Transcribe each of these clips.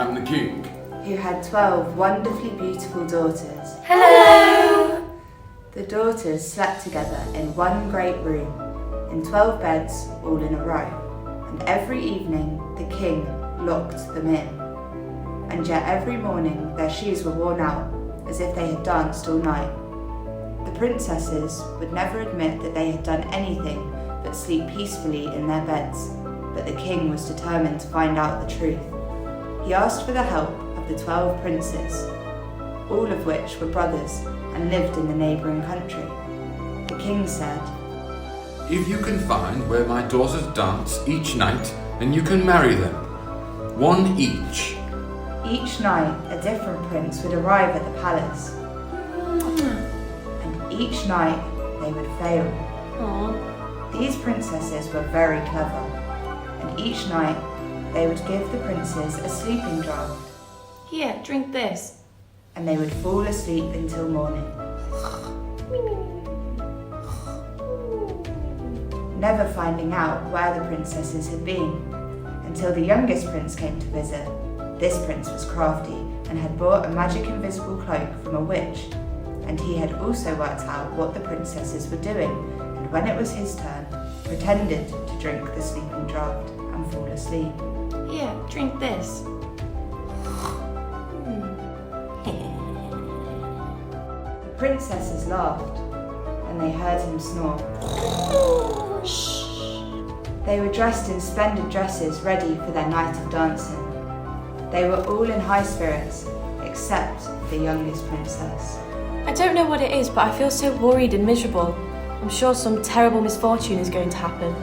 am the king. who had 12 wonderfully beautiful daughters. Hello! The daughters slept together in one great room, in 12 beds all in a row, and every evening the king locked them in. And yet every morning their shoes were worn out, as if they had danced all night. The princesses would never admit that they had done anything but sleep peacefully in their beds, but the king was determined to find out the truth. He asked for the help of the 12 princes, all of which were brothers and lived in the neighbouring country. The king said, If you can find where my daughters dance each night, then you can marry them. One each. Each night a different prince would arrive at the palace, and each night they would fail. Aww. These princesses were very clever, and each night they would give the princes a sleeping draught, Here, drink this. and they would fall asleep until morning, never finding out where the princesses had been, until the youngest prince came to visit. This prince was crafty and had bought a magic invisible cloak from a witch, and he had also worked out what the princesses were doing, and when it was his turn, pretended to drink the sleeping draught and fall asleep. Here, drink this. The princesses laughed, and they heard him snore. They were dressed in splendid dresses ready for their night of dancing. They were all in high spirits, except the youngest princess. I don't know what it is, but I feel so worried and miserable. I'm sure some terrible misfortune is going to happen.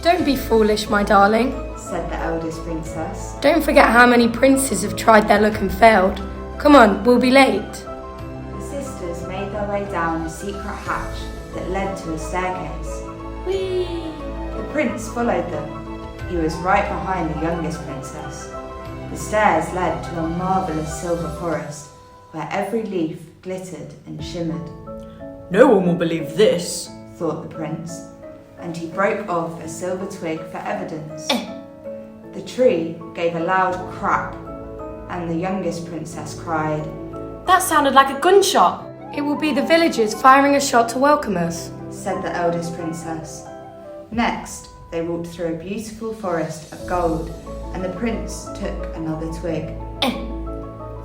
Don't be foolish, my darling. Said the eldest princess. Don't forget how many princes have tried their luck and failed. Come on, we'll be late. The sisters made their way down a secret hatch that led to a staircase. Whee! The prince followed them. He was right behind the youngest princess. The stairs led to a marvellous silver forest, where every leaf glittered and shimmered. No one will believe this. Thought the prince, and he broke off a silver twig for evidence. The tree gave a loud crack, and the youngest princess cried, That sounded like a gunshot. It will be the villagers firing a shot to welcome us. said the eldest princess. Next, they walked through a beautiful forest of gold, and the prince took another twig.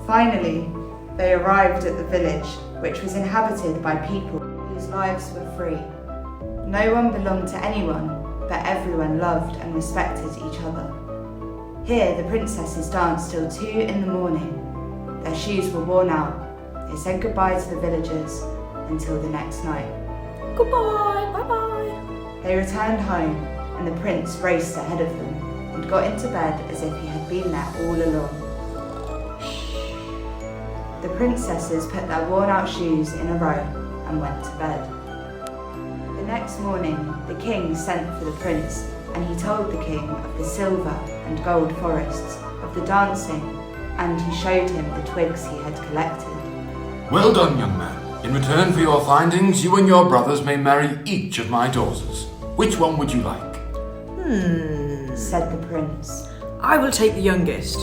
Finally, they arrived at the village, which was inhabited by people whose lives were free. No one belonged to anyone, but everyone loved and respected each other. Here, the princesses danced till 2 in the morning. Their shoes were worn out. They said goodbye to the villagers until the next night. Goodbye, bye-bye. They returned home, and the prince raced ahead of them and got into bed as if he had been there all along. The princesses put their worn-out shoes in a row and went to bed. The next morning, the king sent for the prince, and he told the king of the silver and gold forests, of the dancing, and he showed him the twigs he had collected. Well done, young man. In return for your findings, you and your brothers may marry each of my daughters. Which one would you like? Said the prince. I will take the youngest.